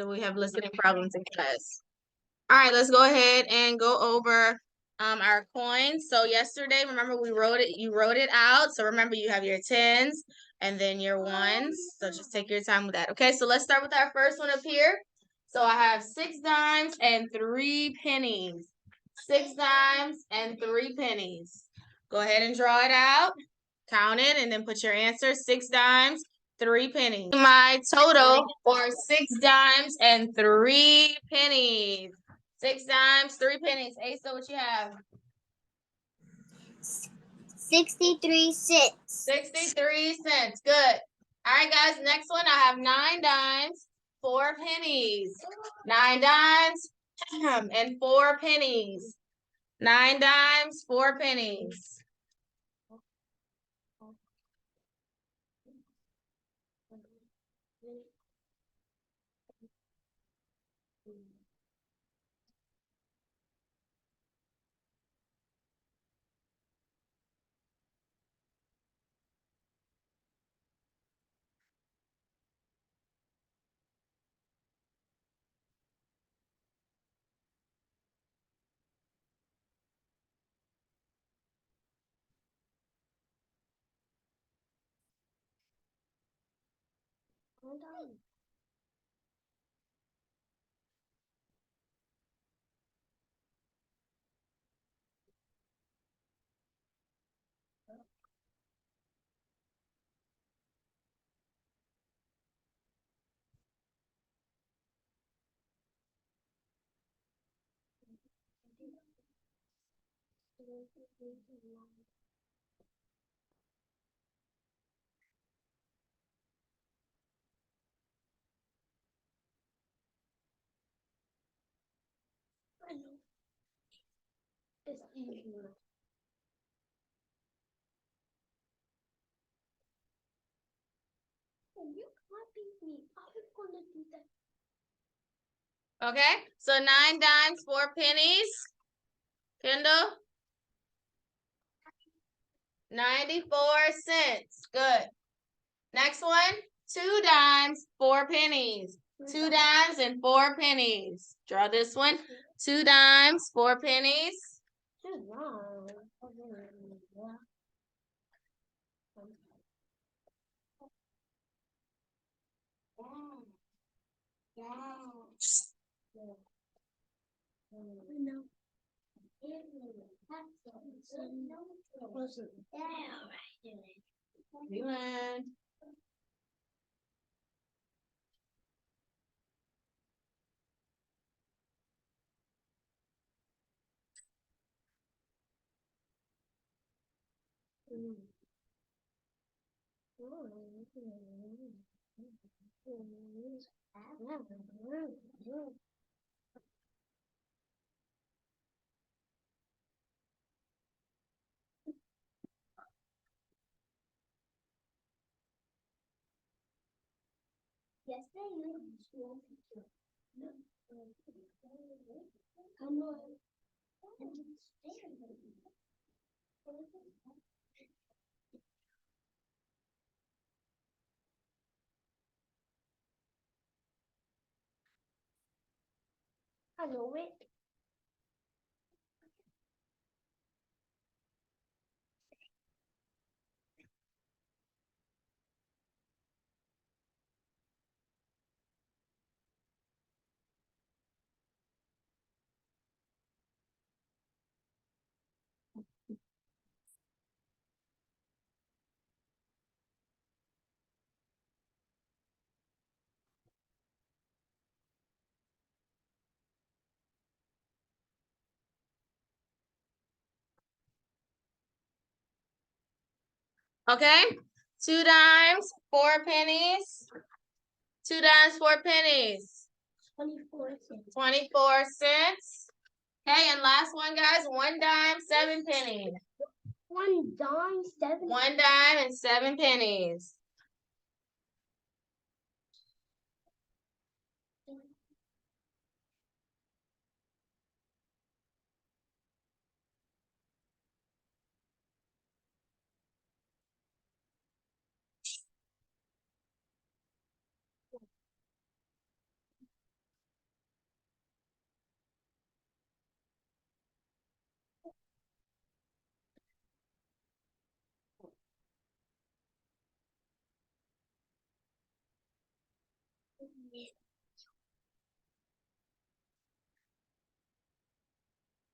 So we have listening problems in class. All right, let's go ahead and go over our coins. So yesterday, remember you wrote it out. So remember you have your tens and then your ones. So just take your time with that. Okay, so let's start with our first one up here. So I have 6 dimes and 3 pennies. 6 dimes and 3 pennies. Go ahead and draw it out. Count it and then put your answer. 6 dimes, 3 pennies. My total for 6 dimes and 3 pennies. 6 dimes, 3 pennies. Asa, what you have? 63 cents. 63 cents. Good. All right, guys. Next one, I have 9 dimes, 4 pennies. 9 dimes and 4 pennies. 9 dimes, 4 pennies. Okay, so 9 dimes, 4 pennies. Kendall? 94 cents. Good. Next one, 2 dimes, 4 pennies. 2 dimes and 4 pennies. Draw this one. 2 dimes, 4 pennies. Leland. I know it. Okay, 2 dimes, 4 pennies. 2 dimes, 4 pennies. 24 cents. 24 cents. Okay, and last one, guys. 1 dime, 7 pennies. 1 dime, 7. 1 dime and 7 pennies.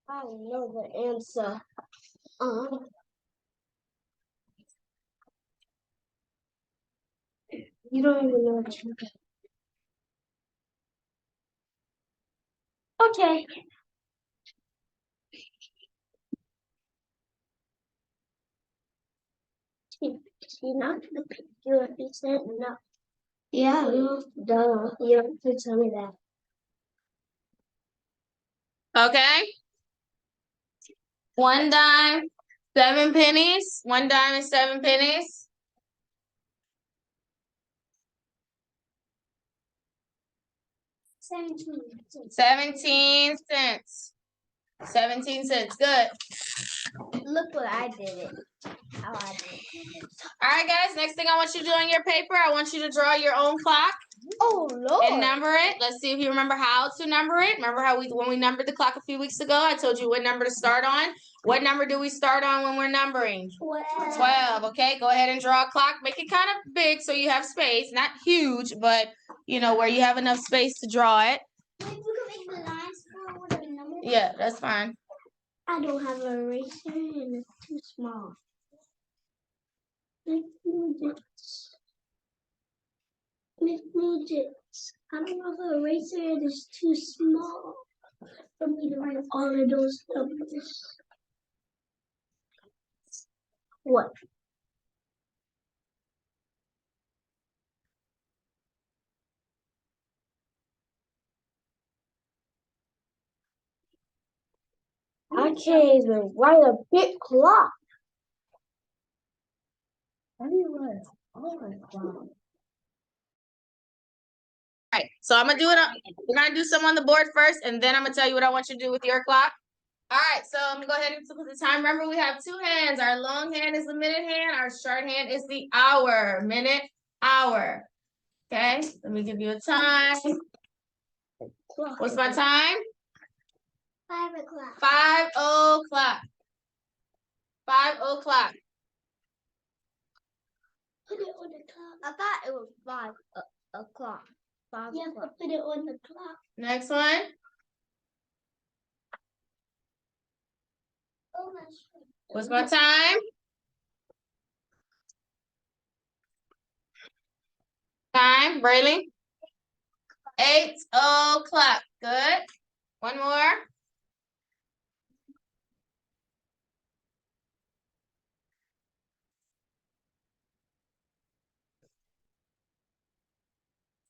I know the answer. You don't even know what you get. Okay. She not the picture if you said no. Yeah, duh. You don't have to tell me that. Okay. 1 dime, 7 pennies. 1 dime and 7 pennies. 17 cents. 17 cents. Good. Look what I did it. How I did it. All right, guys. Next thing I want you to do on your paper, I want you to draw your own clock Oh Lord. and number it. Let's see if you remember how to number it. Remember how when we numbered the clock a few weeks ago, I told you what number to start on. What number do we start on when we're numbering? 12. Okay, go ahead and draw a clock. Make it kind of big so you have space. Not huge, but you know where you have enough space to draw it. Wait, we can make the lines for whatever number. Yeah, that's fine. I don't have an eraser and it's too small. Let's do this. I don't have an eraser and it's too small for me to write all of those numbers. What? I can't even write a big clock. How do you write a clock? All right, so I'm gonna do it. We're gonna do some on the board first, and then I'm gonna tell you what I want you to do with your clock. All right, so I'm gonna go ahead and put the time. Remember, we have 2 hands. Our long hand is the minute hand. Our short hand is the hour. Minute, hour. Okay, let me give you a time. What's my time? 5 o'clock. 5 o'clock. 5 o'clock. Put it on the clock. I thought it was 5 o'clock. 5 o'clock. Put it on the clock. Next one. Oh, my God. What's my time? Time, Braylon. 8 o'clock. Good. One more.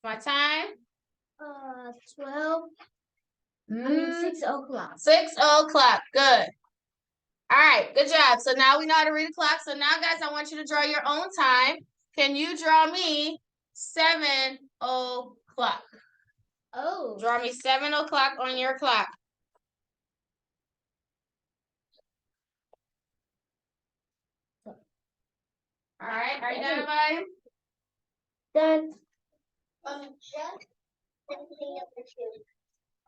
My time? 12. 6 o'clock. 6 o'clock. Good. All right. Good job. So now we know how to read the clock. So now, guys, I want you to draw your own time. Can you draw me 7 o'clock? Oh. Draw me 7 o'clock on your clock. All right. Are you done, everybody? Done.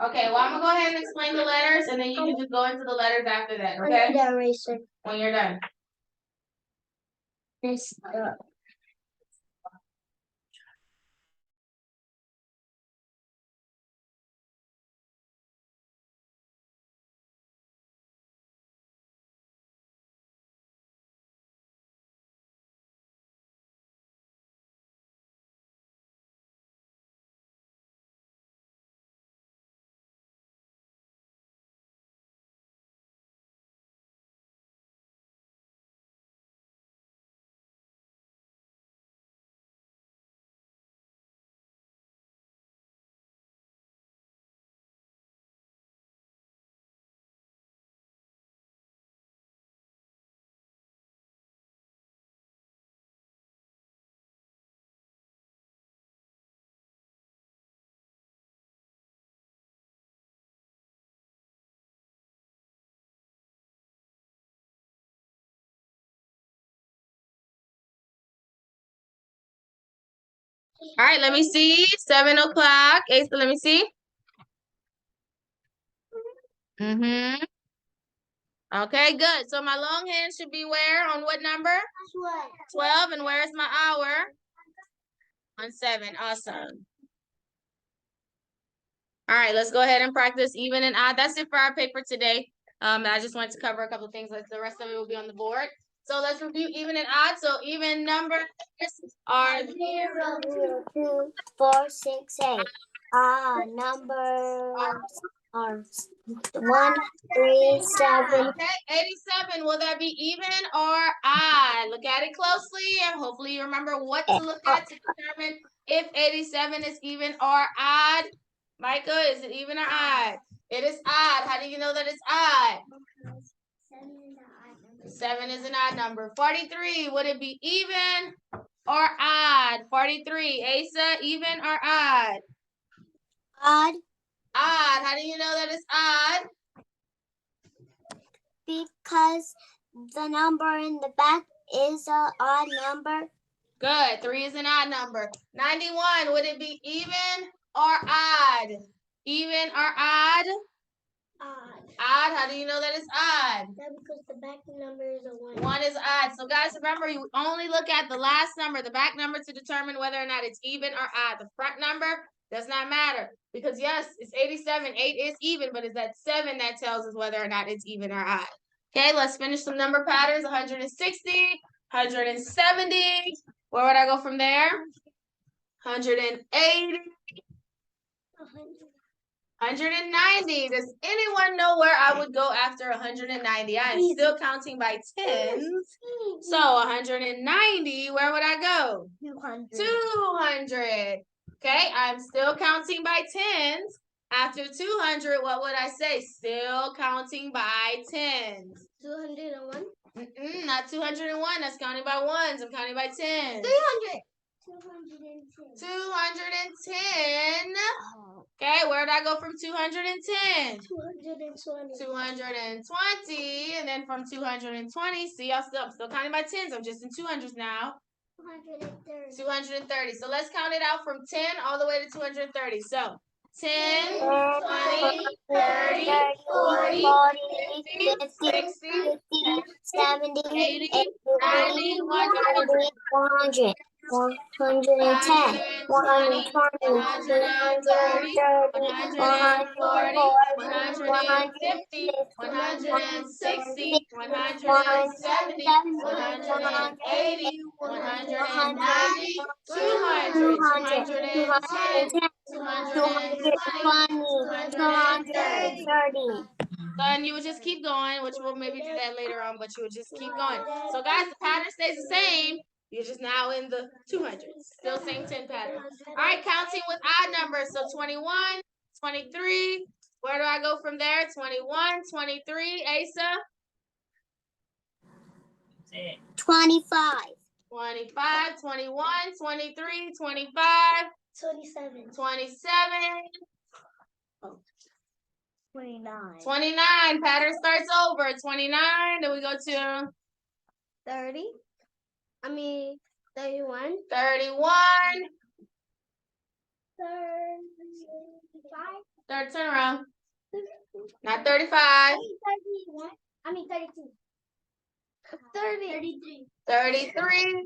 Okay, well, I'm gonna go ahead and explain the letters, and then you can just go into the letters after that, I okay? need an eraser. When you're done. This. All right, let me see. 7 o'clock. Asa, let me see. Mm-hmm. Okay, good. So my long hand should be where? On what number? 12. And where's my hour? On 7. Awesome. All right, let's go ahead and practice even and odd. That's it for our paper today. I just wanted to cover a couple of things. Like the rest of it will be on the board. So let's review even and odd. So even numbers are 0, 2, 4, 6, 8. Numbers are 1, 3, 7. Okay, 87. Will that be even or odd? Look at it closely and hopefully you remember what to look at to determine if 87 is even or odd. Micah, is it even or odd? It is odd. How do you know that it's odd? 7 is an odd number. 43, would it be even or odd? 43, Asa, even or odd? Odd. Odd. How do you know that it's odd? Because the number in the back is an odd number. Good. 3 is an odd number. 91, would it be even or odd? Even or odd? Odd. Odd. How do you know that it's odd? That's because the back number is a 1. 1 is odd. So guys, remember you only look at the last number, the back number, to determine whether or not it's even or odd. The front number does not matter because yes, it's 87. 8 is even, but it's that 7 that tells us whether or not it's even or odd. Okay, let's finish some number patterns. 160, 170. Where would I go from there? 180. 190. Does anyone know where I would go after 190? I am still counting by tens. So 190, where would I go? 200. 200. Okay, I'm still counting by tens. After 200, what would I say? Still counting by tens. 201. Not 201. That's counting by ones. I'm counting by tens. 300. 210. Okay, where did I go from 210? 220. 220, and then from 220, see, I'm still counting by tens. I'm just in 200s now. 230. 230. So let's count it out from 10 all the way to 230. So 10, 20, 30, 40, 50, 60, 70, 80, 90, 100. 100. 110, 120, 130, 150, 160, 170, 180, 190, 200, 230. And you would just keep going, which we'll maybe do that later on, but you would just keep going. So guys, the pattern stays the same. You're just now in the 200s. Still same 10 pattern. All right, counting with odd numbers. So 21, 23. Where do I go from there? 21, 23. Asa? 25. 25, 21, 23, 25. 27. 27. 29. 29. Pattern starts over. 29. Then we go to 30. 31. 31. 35. Third turn around. Not 35. 31. 32. 33. 33.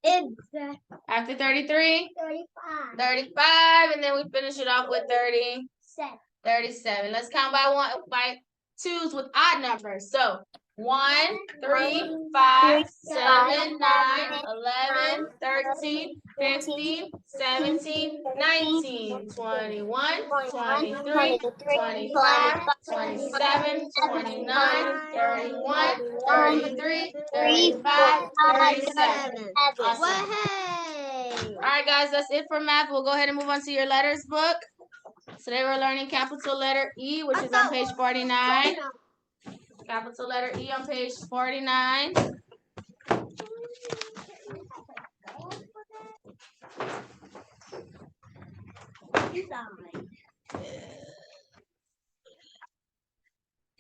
Exactly. After 33. 35. 35. And then we finish it off with 30. 7. 37. Let's count by twos with odd numbers. So 1, 3, 5, 7, 9, 11, 13, 15, 17, 19, 21, 23, 25, 27, 29, 31, 33, 35, 37. Awesome. All right, guys, that's it for math. We'll go ahead and move on to your letters book. Today we're learning capital letter E, which is on page 49. Capital letter E on page 49.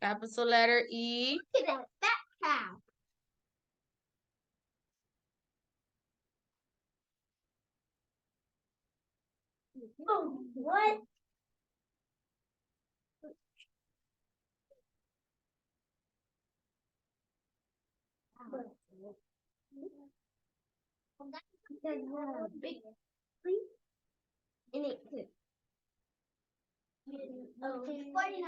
Capital letter E. Look at that cow. Oh, what? Big in it too. Okay, 49.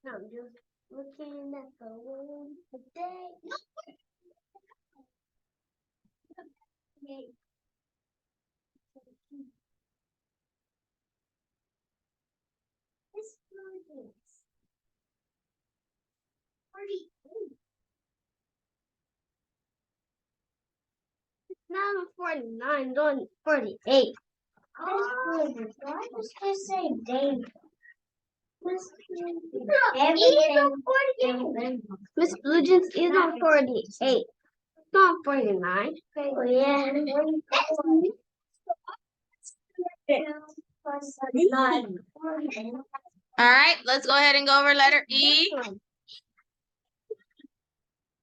No, I'm just looking at the word today. No. Okay. This one is 48. Not on 49, it's on 48. Oh, why was I say Dave? Miss Blue Jeans is on 48. Not 49. Oh, yeah. All right, let's go ahead and go over letter E.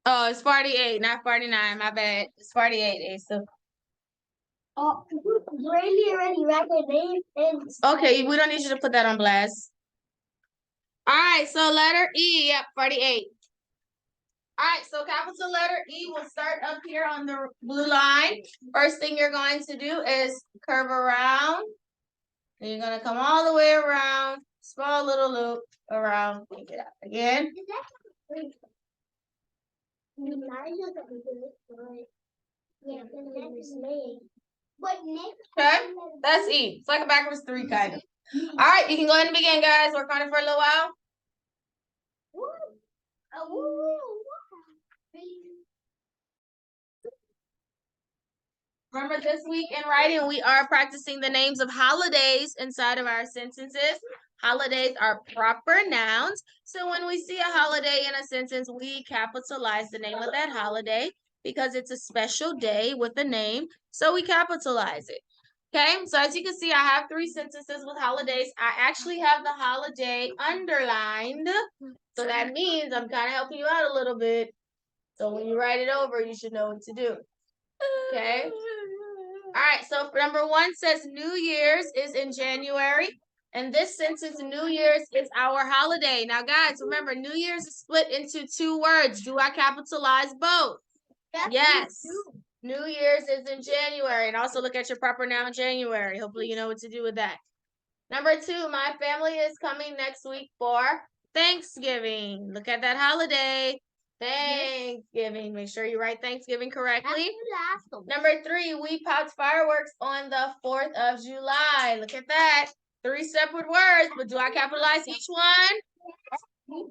Oh, it's 48, not 49. My bad. It's 48, Asa. Oh, Brady already read the name. Okay, we don't need you to put that on blast. All right, so letter E, yep, 48. All right, so capital letter E will start up here on the blue line. First thing you're going to do is curve around. And you're going to come all the way around, small little loop around, take it out again. Okay, that's E. It's like a backwards 3 kind of. All right, you can go ahead and begin, guys. Work on it for a little while. Remember, this week in writing, we are practicing the names of holidays inside of our sentences. Holidays are proper nouns. So when we see a holiday in a sentence, we capitalize the name of that holiday because it's a special day with a name. So we capitalize it. Okay, so as you can see, I have 3 sentences with holidays. I actually have the holiday underlined. So that means I'm kind of helping you out a little bit. So when you write it over, you should know what to do. Okay. All right, so number 1 says New Year's is in January. And this sentence, New Year's is our holiday. Now, guys, remember, New Year's is split into 2 words. Do I capitalize both? Yes. New Year's is in January. And also look at your proper noun, January. Hopefully you know what to do with that. Number 2, my family is coming next week for Thanksgiving. Look at that holiday. Thanksgiving. Make sure you write Thanksgiving correctly. Number 3, we popped fireworks on the 4th of July. Look at that. 3 separate words, but do I capitalize each one?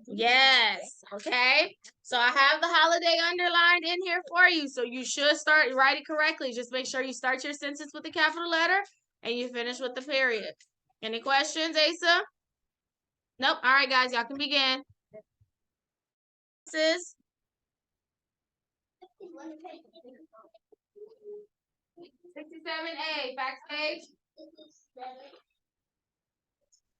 Yes. Okay. So I have the holiday underlined in here for you. So you should write it correctly. Just make sure you start your sentence with the capital letter and you finish with the period. Any questions, Asa? Nope. All right, guys, y'all can begin. Sis? 67A, facts page.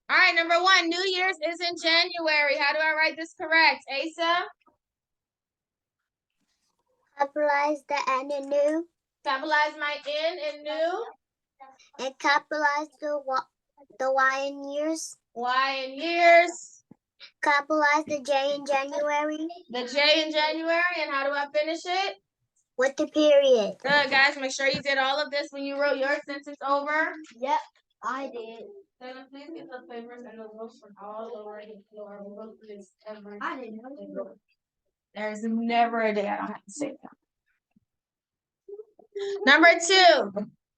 All right, number 1, New Year's is in January. How do I write this correct? Asa? Capitalize the N in new. Capitalize my N in new. And capitalize the Y in years. Y in years. Capitalize the J in January. The J in January. And how do I finish it? With the period. Good, guys. Make sure you did all of this when you wrote your sentence over. Yep, I did. Then please get the papers and the rules from all over the floor. I didn't know. There's never a day I don't have to say that. Number 2,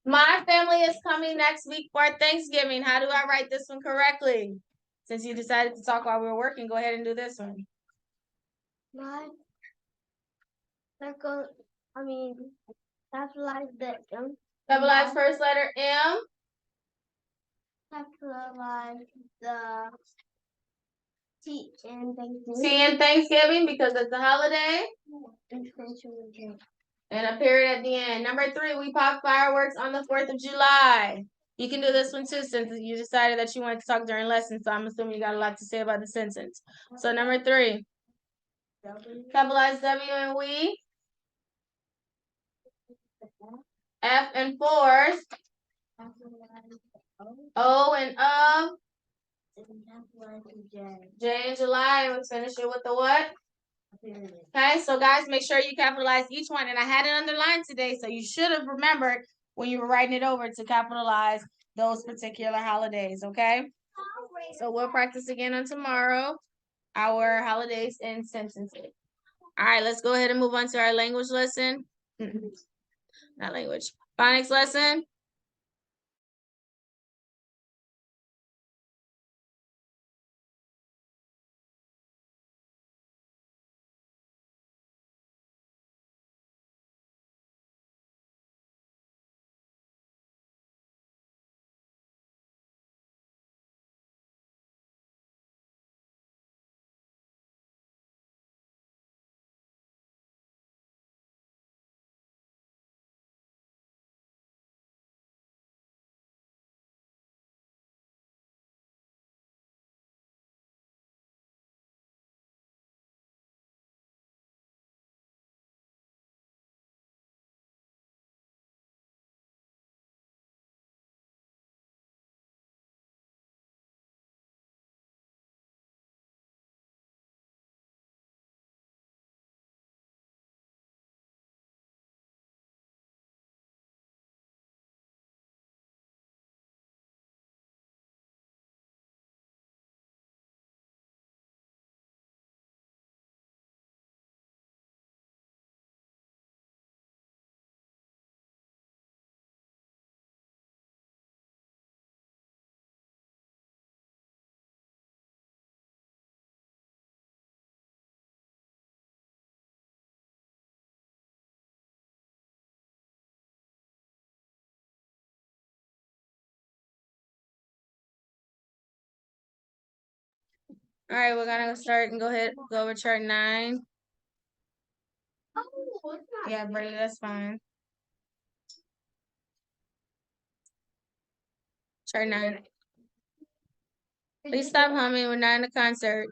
my family is coming next week for Thanksgiving. How do I write this one correctly? Since you decided to talk while we were working, go ahead and do this one. Capitalize the M. Capitalize first letter M. Capitalize the T in Thanksgiving. T in Thanksgiving because it's a holiday. And a period at the end. Number 3, we pop fireworks on the 4th of July. You can do this one too since you decided that you wanted to talk during lessons. So I'm assuming you got a lot to say about the sentence. So number 3. Capitalize W and we. F and fours. O and of. J in July. And we finish it with the what? Okay, so guys, make sure you capitalize each one. And I had it underlined today, so you should have remembered when you were writing it over to capitalize those particular holidays, okay? So we'll practice again on tomorrow, our holidays and sentences. All right, let's go ahead and move on to our language lesson. Not language. Phonics lesson. All right, we're gonna start and go over chart 9. Yeah, Brady, that's fine. Chart 9. Please stop humming. We're not in a concert.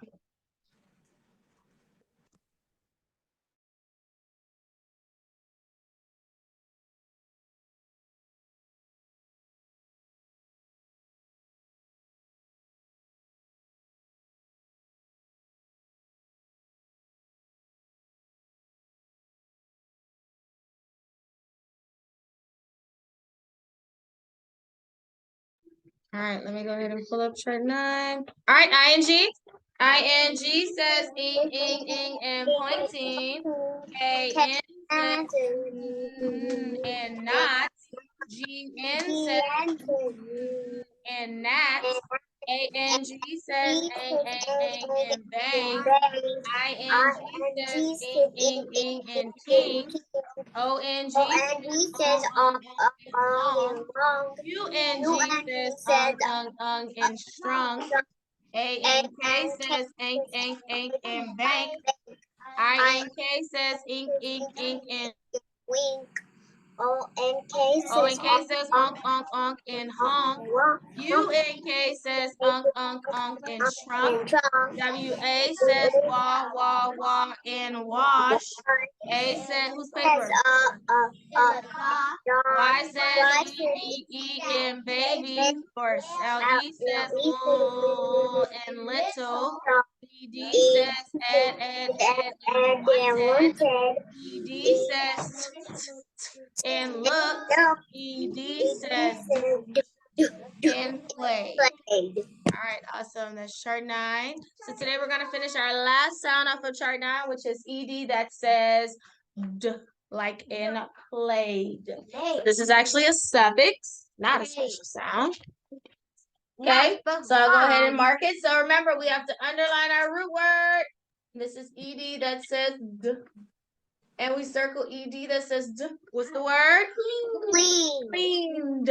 All right, let me go ahead and pull up chart 9. All right, ing. Ing says ing, and pointing. An says and not. Gn says and gnats. Ang says and bang. Ing says ing, and king. ONG says ong, and long. UNG says and strong. ANK says and bank. INK says ink, and wink. ONK says onk, and honk. UNK says unk, and shrunk. WA says wah, and wash. A says, whose paper? Y says E, and baby. Of course. LE says and little. ED says and wanted. ED says and look. ED says and play. All right, awesome. That's chart 9. So today we're gonna finish our last sound off of chart 9, which is ED, that says d, like in played. This is actually a suffix, not a special sound. Okay, so I'll go ahead and mark it. So remember, we have to underline our root word. This is ED that says d. And we circle ED that says d. What's the word? Cleaned.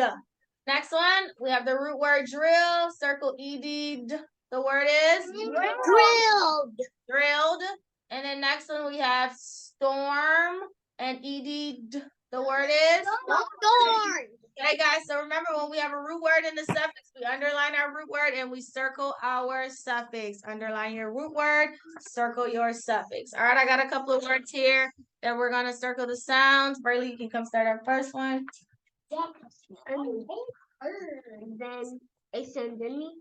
Next one, we have the root word drill. Circle ED. The word is? Drilled. Drilled. And then next one, we have storm. And ED. The word is? Storm. Okay, guys, so remember, when we have a root word in the suffix, we underline our root word and we circle our suffix. Underline your root word, circle your suffix. All right, I got a couple of words here that we're going to circle the sounds. Burley, you can come start our first one. And then a sentence.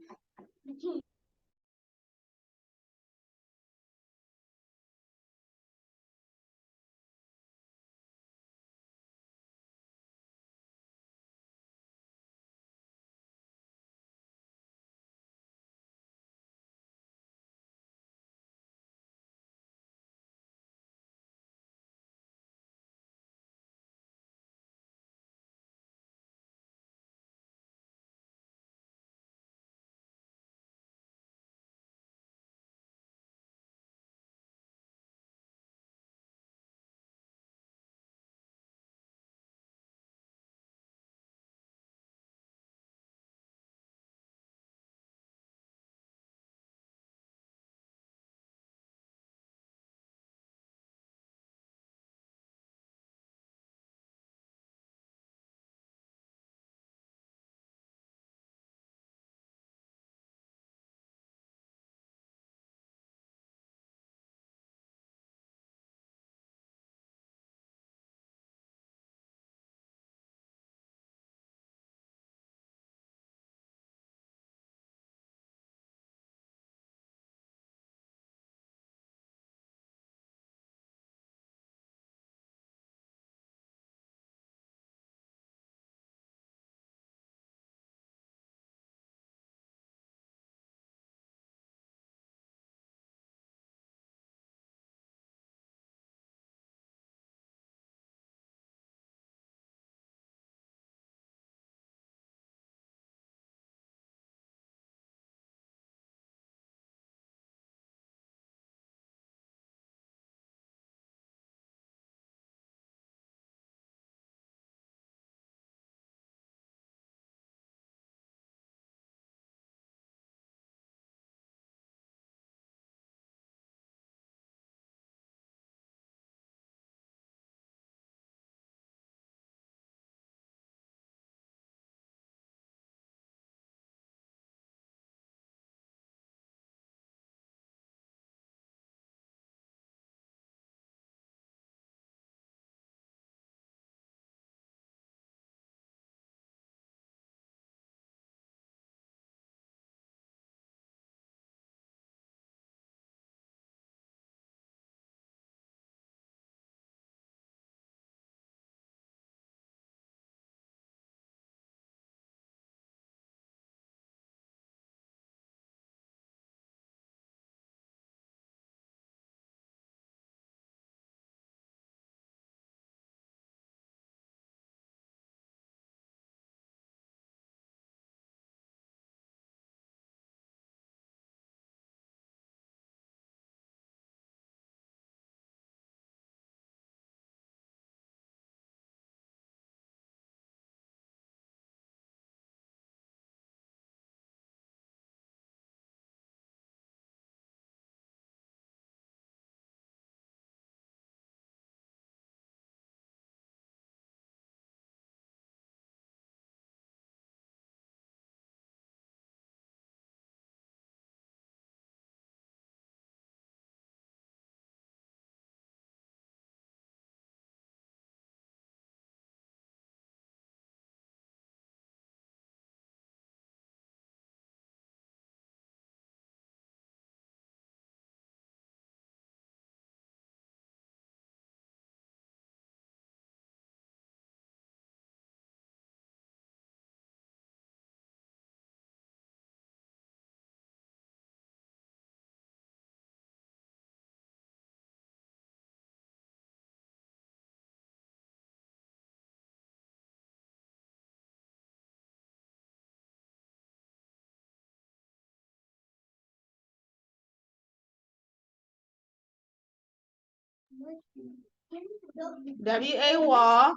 W-A wall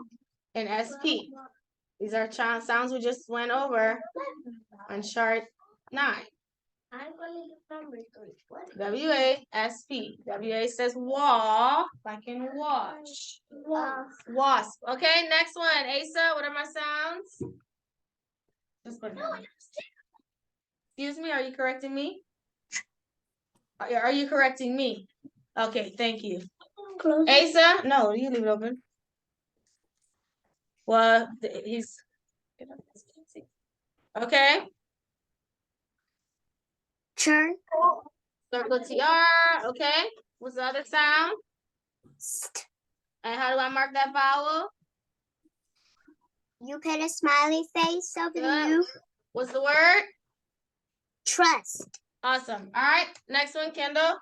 and S-P. These are sounds we just went over on chart 9. I'm going to number 3. What? W-A-S-P. W-A says wall, like in watch. Wasp. Okay, next one. Asa, what are my sounds? Just put it down. Excuse me, are you correcting me? Are you correcting me? Okay, thank you. Close. Asa, no, you leave it open. Well, he's okay. Churn. Circle TR. Okay. What's the other sound? St. And how do I mark that vowel? You put a smiley face over the U. What's the word? Trust. Awesome. All right. Next one, Kendall.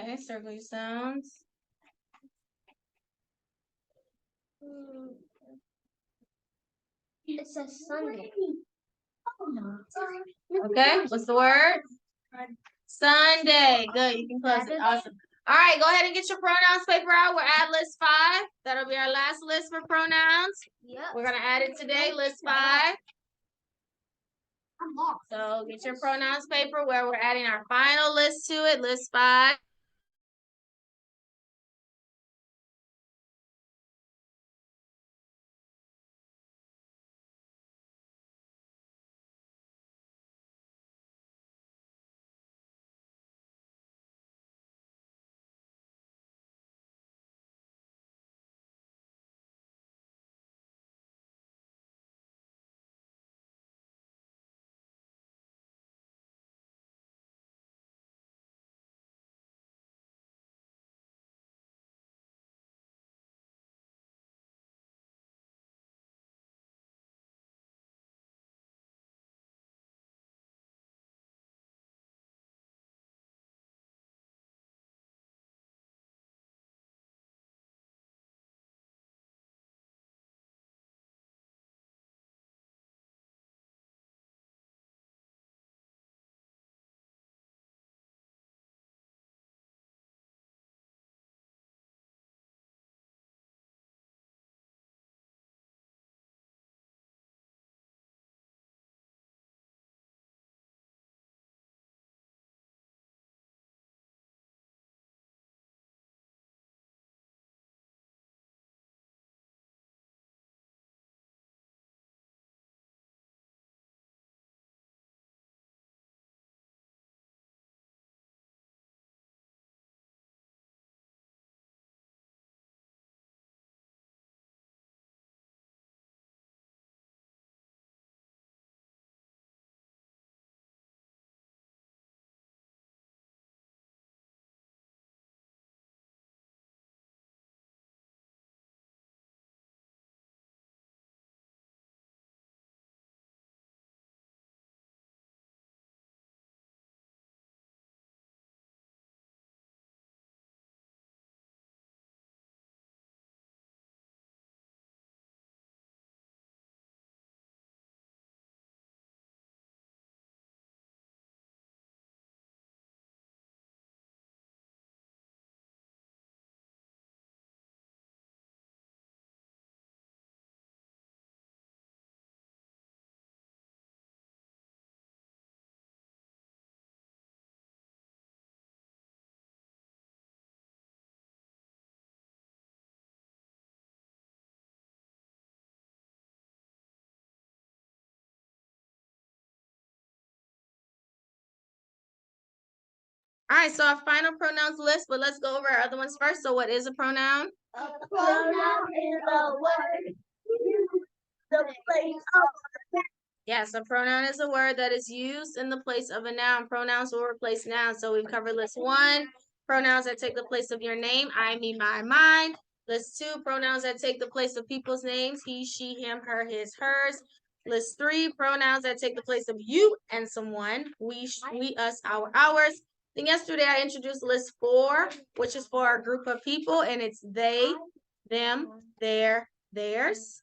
Okay, circle your sounds. It says Sunday. Okay, what's the word? Sunday. Good, you can close it. Awesome. All right, go ahead and get your pronouns paper out. We're at list 5. That'll be our last list for pronouns. Yep. We're going to add it today, list 5. So get your pronouns paper where we're adding our final list to it, list 5. All right, so our final pronouns list, but let's go over our other ones first. So what is a pronoun? A pronoun is a word used the place of. Yes, a pronoun is a word that is used in the place of a noun. Pronouns will replace nouns. So we've covered list 1, pronouns that take the place of your name, I, me, my, mine. List 2, pronouns that take the place of people's names, he, she, him, her, his, hers. List 3, pronouns that take the place of you and someone, we, us, our, ours. Then yesterday I introduced list 4, which is for a group of people, and it's they, them, their, theirs.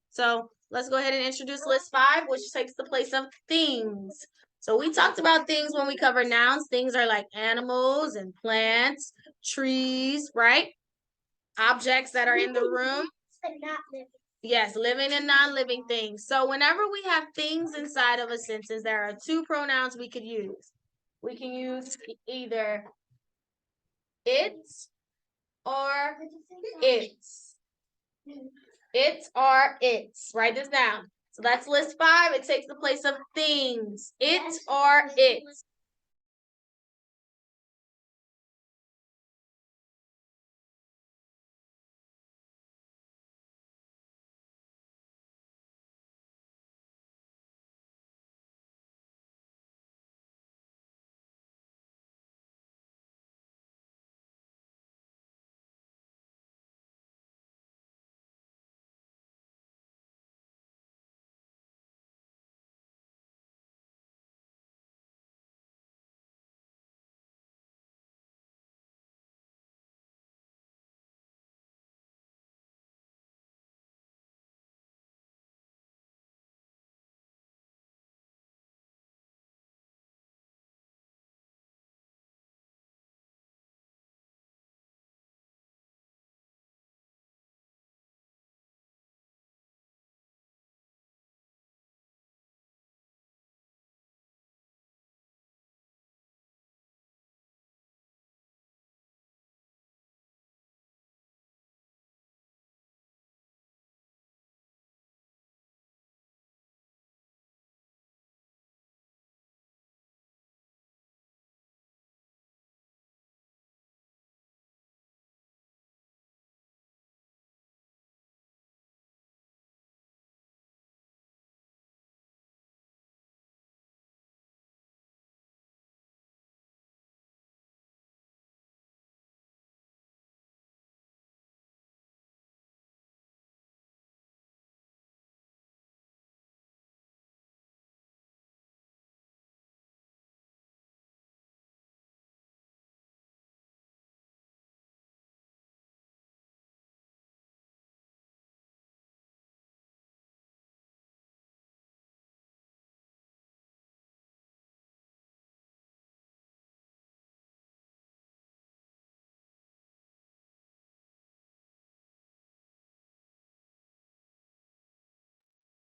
So let's go ahead and introduce list 5, which takes the place of things. So we talked about things when we cover nouns. Things are like animals and plants, trees, right? Objects that are in the room. Yes, living and non-living things. So whenever we have things inside of a sentence, there are 2 pronouns we could use. We can use either it or its. It or its. Write this down. So that's list 5. It takes the place of things. It or its.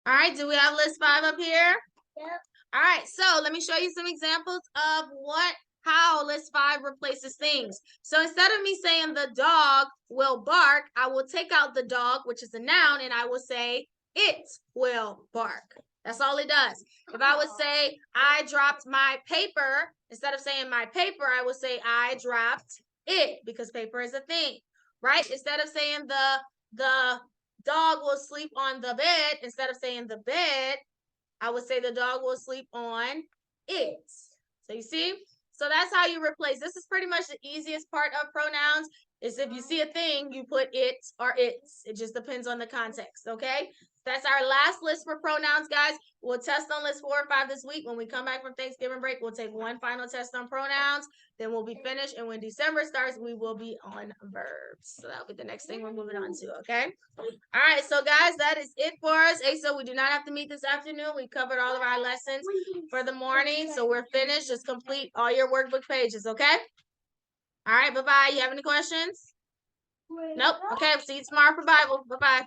All right, do we have list 5 up here? Yep. All right, so let me show you some examples of how list 5 replaces things. So instead of me saying the dog will bark, I will take out the dog, which is a noun, and I will say it will bark. That's all it does. If I would say I dropped my paper, instead of saying my paper, I would say I dropped it, because paper is a thing, right? Instead of saying the dog will sleep on the bed, instead of saying the bed, I would say the dog will sleep on it. So you see? So that's how you replace. This is pretty much the easiest part of pronouns, is if you see a thing, you put it or its. It just depends on the context, okay? That's our last list for pronouns, guys. We'll test on list 4 or 5 this week. When we come back from Thanksgiving break, we'll take one final test on pronouns. Then we'll be finished. And when December starts, we will be on verbs. So that'll be the next thing we're moving on to, okay? All right, so guys, that is it for us. Asa, we do not have to meet this afternoon. We covered all of our lessons for the morning, so we're finished. Just complete all your workbook pages, okay? All right, bye-bye. You have any questions? Nope. Okay, see you tomorrow for Bible. Bye-bye.